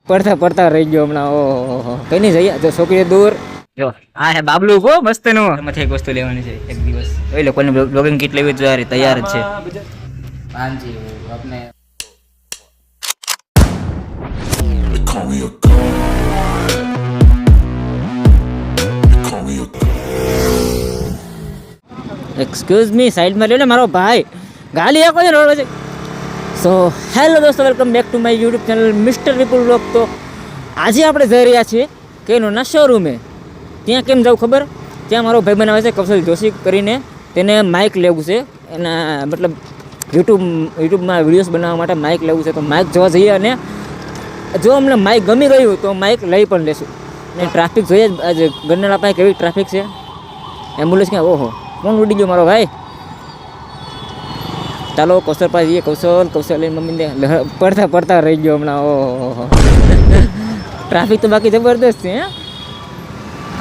પડતા પડતા રહી ગયો હમણાં. ઓહો કઈ નહીં જઈએ તો છોકરી દૂર જો આ હે બાબલું કો મસ્ત નું એમાંથી એક વસ્તુ લેવાની છે એક દિવસ એ લોકોને બ્લોગિંગ કિટ લેવી જોઈએ તૈયાર જ છે. હાજી આપણે એક્સક્યુઝ મી સાઈડમાં લ્યો ને મારો ભાઈ ગાલી આપો છે રોડ વચ્ચે. સો હેલો દોસ્તો welcome back to my YouTube channel mister Vipul blog. તો આજે આપણે જઈ રહ્યા છીએ કેનોના શોરૂમે. ત્યાં કેમ જવું ખબર? ત્યાં મારો ભાઈ બનાવે છે કૌશલ જોશી કરીને, તેને માઇક લેવું છે એના મતલબ યુટ્યુબમાં વિડીયોઝ બનાવવા માટે માઇક લેવું છે. તો માઇક જોવા જઈએ અને જો અમને માઇક ગમી ગયું તો માઇક લઈ પણ લેશું. ને ટ્રાફિક જોઈએ આજે ગરનાળા પાસે કેવી ટ્રાફિક છે. એમ્બ્યુલન્સ ક્યાં? ઓહો કોણ ઉડી ગયો મારો ભાઈ. ચાલો કૌશલ પાસે જઈએ. કૌશલ લઈને મમ્મીને પડતા પડતા રહી ગયો હમણાં. ઓહો ટ્રાફિક તો બાકી જબરદસ્ત છે.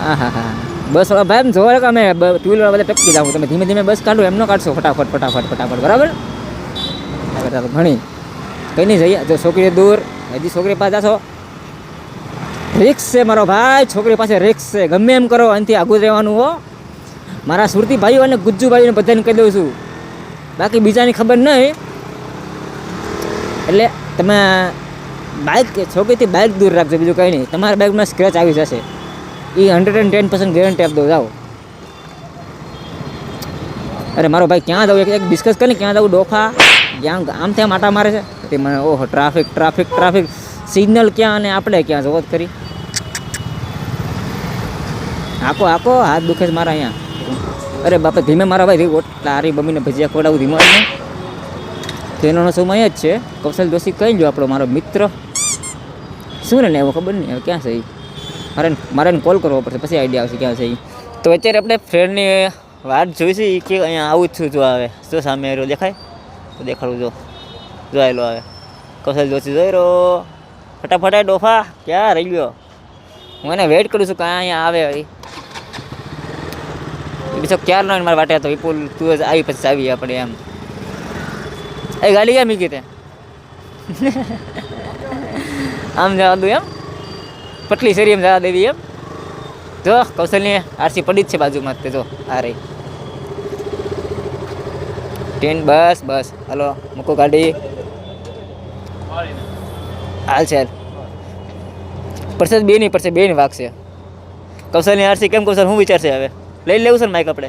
હા હા હા બસ વાળા ભાઈ એમ જોવા કે અમે ટુ વ્હીલર બધા ટપકી જાઉં, તમે ધીમે ધીમે બસ કાઢો એમનો કાઢશો ફટાફટ ફટાફટ ફટાફટ બરાબર. ચાલો ઘણી કંઈ નહીં જઈએ જો છોકરી દૂર હજી છોકરી પાસે જાશો. રિક્સ છે મારો ભાઈ, છોકરી પાસે રિક્સ છે. ગમે એમ કરો અહીંથી આગું રહેવાનું હો. મારા સુરતી ભાઈઓ અને ગુજ્જુ ભાઈઓને બધાને કહી દઉં છું, બાકી બીજાની ખબર નહીં. એટલે તમે બાઇક છોકરીથી બાઇક દૂર રાખજો, બીજું કંઈ નહીં. તમારા બાઇકમાં સ્ક્રેચ આવી જશે એ 110% ગેરંટી આપી દો. જાઓ. અરે મારો ભાઈ ક્યાં જાઉં એક ડિસ્કસ કરીને ક્યાં જાઉં? ડોફા જ્યાં આમ ત્યાં માટા મારે છે તે મને. ઓહો ટ્રાફિક ટ્રાફિક ટ્રાફિક સિગ્નલ ક્યાં અને આપણે ક્યાં જોવો જ કરી. આકો આકો હાથ દુખે છે મારા અહીંયા. અરે બાપા ધીમે મારા ભાઈ તારી મમ્મીને ભજીયા ખવડાવું ધીમો ને. તેનો સમય જ છે. કૌશલ જોશી કહી જો આપણો મારો મિત્ર શું ને એવો ખબર નહીં હવે ક્યાં છે. મારે કોલ કરવો પડશે પછી આઈડિયા આવશે ક્યાં છે. તો અત્યારે આપણે ફ્રેન્ડની વાત જોઈશે કે અહીંયા આવું જ છું. જો આવે જો સામે રહ્યો દેખાય તો દેખાડું. જો આવેલો આવે કૌશલ જોશી જોઈ રહ્યો. ફટાફટ ડોફા ક્યાં રહી ગયો? હું એને વેઇટ કરું છું કે અહીંયા આવે. બીજો ક્યાં ન મારા વાટે તો વિપુલ તું જ આવી પછી આવીએ આપણે એમ. એ ગાડી ક્યાં મીકી તે આમ જવા દઉં એમ પટલી શેરી એમ જવા દેવી એમ. જો કૌશલની આરસી પડી જ છે બાજુમાં તે. જો આ રહી ટ્રેન. બસ બસ હાલો મૂકો ગાડી. હાલ છે પડશે બે નહીં પડશે, બે નહીં વાગશે. કૌશલની આરસી કેમ કૌશલ શું વિચારશે હવે? લઈ લેવું છે ને માઇક? આપણે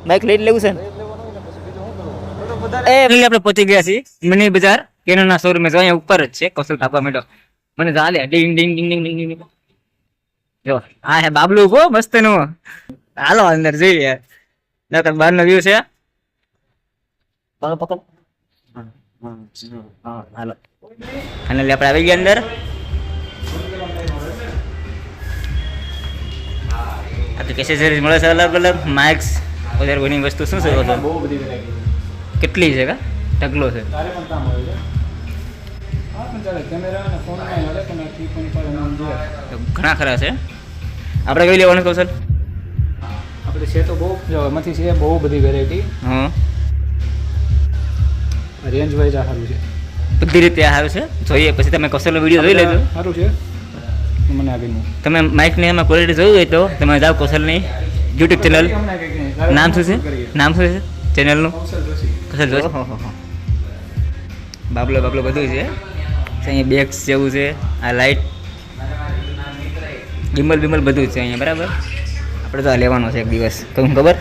માઇક લઈ લેવું છે ને. એ આપણે પહોંચી ગયા છીએ મિની બજાર કેનોના શોરૂમે. જો અહીંયા ઉપર જ છે. કૌશલ થાપવા માંડો મને ચાલે ડિંગ ડિંગ ડિંગ ડિંગ ડિંગ ડિંગ. જો આ હે બાબલું કો મસ્ત નું. હાલો અંદર જોઈએ નકર બહાર નો વ્યૂ છે. પકડ પકડ હા હાલો ફાઇનલી આપણે આવી ગયા અંદર. આપણી એસેસરીઝ મળે છે અલગ અલગ. માઇક્સ વધારે બની વસ્તુ શું છે? બહુ બધી કેટલી છે કા ઢગલો છે. ઘણા ખરા છે. આપણે કઈ લેવાનું કૌશલ? આપણે છે તો બહુ એમાંથી છે બહુ બધી વેરાયટી. હા રેન્જ વાઇઝ આ સારું છે, બધી રીતે આ સારું છે. જોઈએ પછી તમે કૌશલનો વિડીયો જોઈ લેજો. સારું છે મને આગળનું. તમે માઇકની એમાં ક્વોલિટી જોયું હોય તો તમે જાઓ કૌશલની યુટ્યુબ ચેનલ. નામ શું છે? નામ શું છે ચેનલનું? કૌશલ જોશી. બાબલો બાબલો બધું છે. અહીંયા બેગ્સ જેવું છે. આ લાઇટ બિમલ બિમલ બધું જ છે અહીંયા બરાબર. આપણે તો આ લેવાનો છે એક દિવસ. કહું ખબર?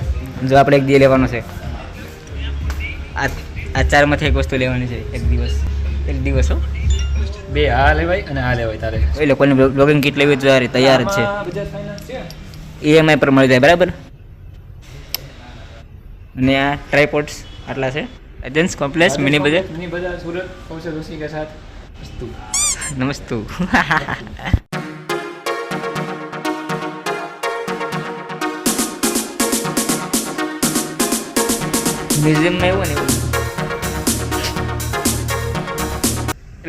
જો આપણે એક દિવસ લેવાનો છે. આ ચારમાંથી એક વસ્તુ લેવાની છે એક દિવસ. એક દિવસ હો. બે આ લેવાય અને આ લેવાય તારે. એ લોકોને બ્લોગિંગ કિટ લેવી જોઈએ તૈયાર જ છે. EMI પર મળી જાય બરાબર. અને આ ટ્રાયપોડ્સ આટલા છે. એજન્સ કોમ્પ્લેક્સ મિની બજાર સુરત કૌશલ જોશી કે સાથ નમસ્તુ. મ્યુઝિયમમાં એવું ને એવું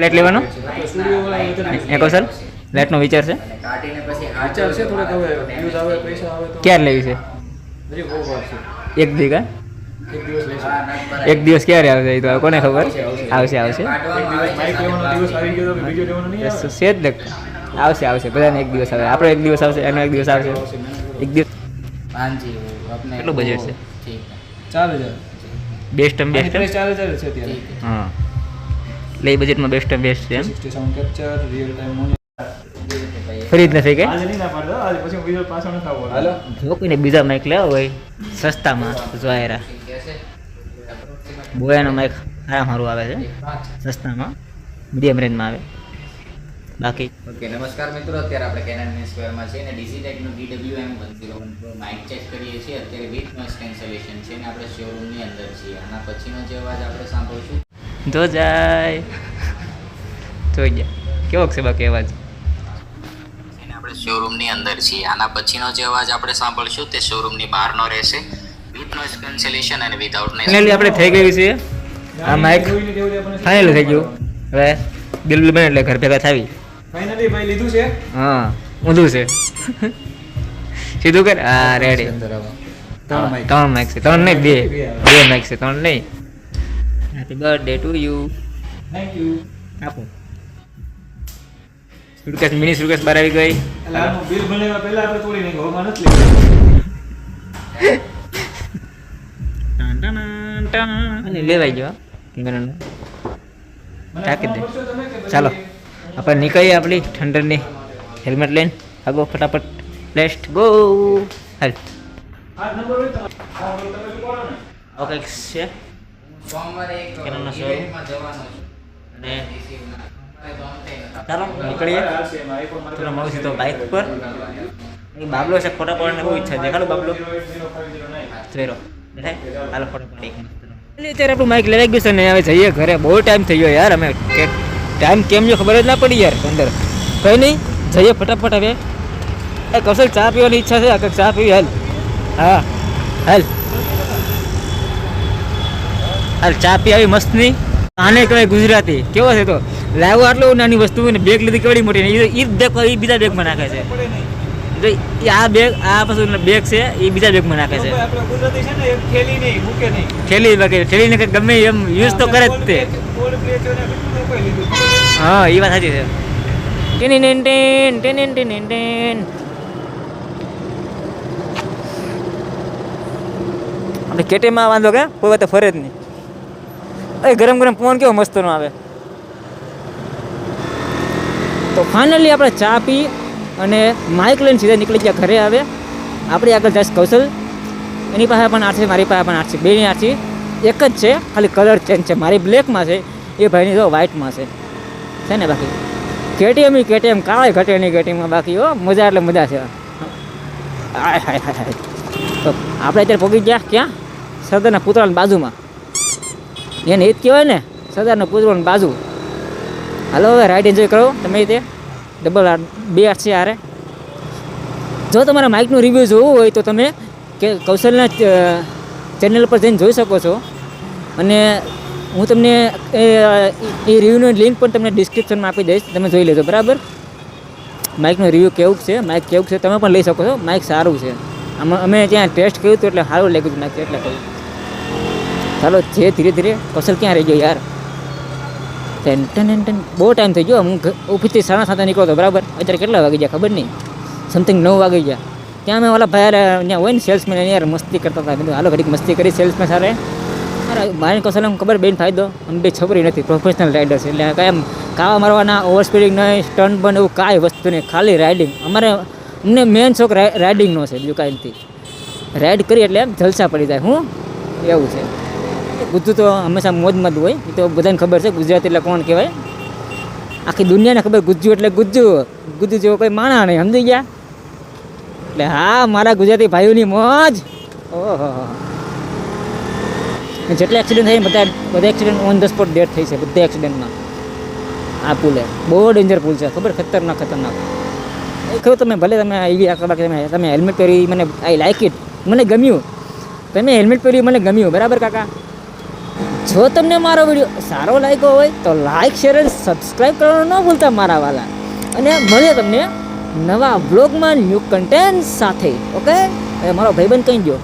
લાઈટ લેવાનો એ કૌશલ લાઈટનો વિચાર છે. ક્યારે લેવી છે? એક દી કા એક દિવસ લેશે. એક દિવસ ક્યારે આવશે એ તો કોને ખબર. આવશે આવશે માઇક લેવાનો દિવસ આવી ગયો તો બીજો લેવાનો નહીં આવે. છે જ ને. આવશે બધાને એક દિવસ આવે. આપણો એક દિવસ આવશે, એનો એક દિવસ આવશે. એક દિવસ કેટલું બજેટ છે? 4000 બેસ્ટ એમ બેસ્ટ. 4000 છે અત્યારે. હા એટલે એ બજેટમાં બેસ્ટ એમ બેસ્ટ છે એમ. 60 sound capture real time monitor. ફરી જ નથી કે આજે નહીં ના પાડતો, આજે પછી હું બીજો પાછો નથી આવવાનો. હાલો જો કોઈને બીજા માઇક લેવા હોય સસ્તામાં જોયેરા બોયાનો માઇક સારું આવે છે સસ્તામાં, મીડિયમ રેન્જમાં આવે. બાકી ઓકે નમસ્કાર મિત્રો, અત્યારે આપણે કેનન સ્ક્વેરમાં છે ને ડીસી ટેકનું DWM-101 Pro માઇક ચેક કરીએ છીએ. અત્યારે વિથ નોઇઝ કેન્સલેશન છે ને આપણે શોરૂમની અંદર છીએ. આના પછીનો જે અવાજ આપણે સાંભળશું જો જાય જોઈ ગયા કેવો છે બાકી અવાજ. એને આપણે શોરૂમની અંદર છીએ. આના પછીનો જે અવાજ આપણે સાંભળશું તે શોરૂમની બહારનો રહેશે વિથ નોઇઝ કેન્સલેશન અને વિધાઉટ નોઇઝ. ફાઇનલી આપણે થઈ ગયું છે આ માઇક. ફાઇનલ થઈ ગયું. હવે બિલ બને એટલે ઘર ભેગા થાવી. ફાઇનલી ભાઈ લીધું છે. હા ઊંધું છે સીધું કર. હા રેડી. ત્રણ માઇક છે. ત્રણ નહીં બે માઇક છે, ત્રણ નહીં. Happy birthday to you. Thank you. આપો સુરકેસ મિની સુરકેસ બહાર આવી ગઈ. એટલે આનું બિલ બનાવ્યા પહેલા આપણે તોડી નાખ્યું, હવે નથી લેવું. અને લેવાઈ ગયો ગણન. મને ટાંકી દે. ફોન કરશો તમે કે પછી- ચાલો આપણે નીકળીએ આપણી ઠંડરની હેલ્મેટ લઈને. આગો ફટાફટ લેટ્સ ગો. હાલ આ નંબર હોય તો આ નંબર તમે લખવાનો ને. ઓકે છે સોમવારે એક કેનનનો શોરૂમ. ઇવેન્ટમાં જવાનું છે. અને સોમવારે તો અંતે નથી. ચાલો નીકળીએ. હાલશે એમાં iPhone મારે ચલો મળું છું તો બાઇક પર. એ બાબલો છે ફોટા પાડવાની બહુ ઈચ્છા છે. દેખાડો બાબલો 0805009. ચહેરો દેખાય. હાલો ફોટો પાડી. અત્યારે આપણું માઇક લેવાઈ ગયું છે ને હવે જઈએ ઘરે. બહુ ટાઈમ થઈ ગયો યાર. અમે કે ટાઈમ કેમ જો ખબર જ ના પડી યાર અંદર. કંઈ નહીં જઈએ ફટાફટ હવે. એ કૌશલ ચા પીવાની ઈચ્છા છે. આગળ ચા પીવી. હાલ હા હાલ હાલ ચા પી આવી મસ્તની. આને કહેવાય ગુજરાતી. કેવો છે તો લાવો આટલું નાની વસ્તુ ને બેગ લીધી કેવડી મોટી ને એ દેખો એ બીજા બેગમાં નાખે છે. પડે નહીં. જો એ આ બેગ આ પાછું બેગ છે એ બીજા બેગમાં નાખે છે. આપણે ગુજરાતી છે ને એક થેલી નહીં મૂકે નહીં. થેલી બાકી થેલીને કંઈક ગમે એમ યુઝ તો કરે જ તે. કોલ્ડ પ્લે છે ને કેટલું કોઈ લીધું. હા એ વાત સાચી છે. Ten ten ten ten ten ten. આપણે કેટેમાં વાંધો કે કોઈ વાત ફરે જ નહીં. એ ગરમ ગરમ પવન કેવો મસ્તનો આવે. તો ફાઇનલી આપણે ચા પી અને માઇક લઈને સીધા નીકળી ગયા ઘરે. આવે આપણે આગળ જઈશ કૌશલ. એની પાસે પણ આરસી, મારી પાસે પણ આરસી. બેની આરસી એક જ છે, ખાલી કલર ચેન્જ છે. મારી બ્લેકમાં છે, એ ભાઈની તો વ્હાઇટમાં છે ને. બાકી કેટીએમ કાંઈ ઘટે નહીં કેટીએમમાં. બાકી હો મજા એટલે મજા છે. હાય હાય હાય હાય. તો આપણે અત્યારે પહોંચી ગયા ક્યાં? સરદારના પુતળાની બાજુમાં. એને એ જ કહેવાય ને સરદારના પુતળાની બાજુ. હાલો હવે રાઈડ એન્જોય કરો તમે તે. ડબલ બે છે આરે. જો તમારા માઇકનું રિવ્યૂ જોવું હોય તો તમે કે કૌશલના ચેનલ પર જઈને જોઈ શકો છો. અને હું તમને એ રિવ્યૂની લિંક પણ તમને ડિસ્ક્રિપ્શનમાં આપી દઈશ. તમે જોઈ લેજો બરાબર. માઇકનું રિવ્યૂ કેવું છે, માઇક કેવું છે તમે પણ લઈ શકો છો. માઇક સારું છે. અમે ત્યાં ટેસ્ટ કર્યું હતું એટલે સારું લાગ્યું હતું માઇક એટલે કહ્યું. ચાલો જે ધીરે ધીરે. કૌશલ ક્યાં રહી ગયો યાર? બહુ ટાઈમ થઈ ગયો. હું ઓફિસથી 7:30 નીકળ્યો હતો બરાબર. અત્યારે કેટલા વાગી ગયા ખબર નહીં. સમથિંગ 9 વાગી ગયા. ત્યાં અમે ઓલા ભાઈ ત્યાં હોય ને સેલ્સમેન એની યાર મસ્તી કરતા હતા. કીધું હાલો ઘડીક મસ્તી કરી સેલ્સમેન સારે. મારી કૌશલ ખબર બેન ફાયદો અમે બે છોકરી નથી, પ્રોફેશનલ રાઇડર્સ. એટલે કાંઈ એમ કાવા મારવાના, ઓવર સ્પીડિંગ નહીં, સ્ટન્ટ બન એવું કાંઈ વસ્તુ નહીં, ખાલી રાઇડિંગ. અમને મેન શોખ રાઇડિંગનો છે, બીજું કાંઈ નથી. રાઇડ કરી એટલે એમ જલસા પડી જાય. હું એવું છે. ગુજ્જુ તો હંમેશા મોજમાં જ હોય. એ તો બધાને ખબર છે ગુજરાતી એટલે કોણ કહેવાય. આખી દુનિયાને ખબર ગુજ્જુ એટલે ગુજ્જુ. ગુજ્જુ જેવો કોઈ માણા નહીં, સમજી ગયા? એટલે હા મારા ગુજરાતી ભાઈઓની મોજ. ઓહો જેટલા એક્સિડન્ટ થાય બધા accident on the spot death થઈ છે બધા એક્સિડન્ટમાં. આ પુલે બહુ ડેન્જર પુલ છે ખબર. ખતરનાક એ કહ્યું તમે ભલે તમે એવી આખા બાકી તમે હેલ્મેટ પહેરી. મને આઈ લાઈક ઇટ. મને ગમ્યું. તમે હેલ્મેટ પહેર્યું મને ગમ્યું બરાબર કાકા. જો તમને મારો વિડીયો સારો લાગ્યો હોય તો લાઈક, શેર અને સબસ્ક્રાઈબ કરવાનું ન ભૂલતા મારા વાલા. અને મળીએ તમને નવા બ્લોગમાં ન્યૂ કન્ટેન્ટ સાથે. ઓકે, મારો ભાઈબંધ કહી ગયો.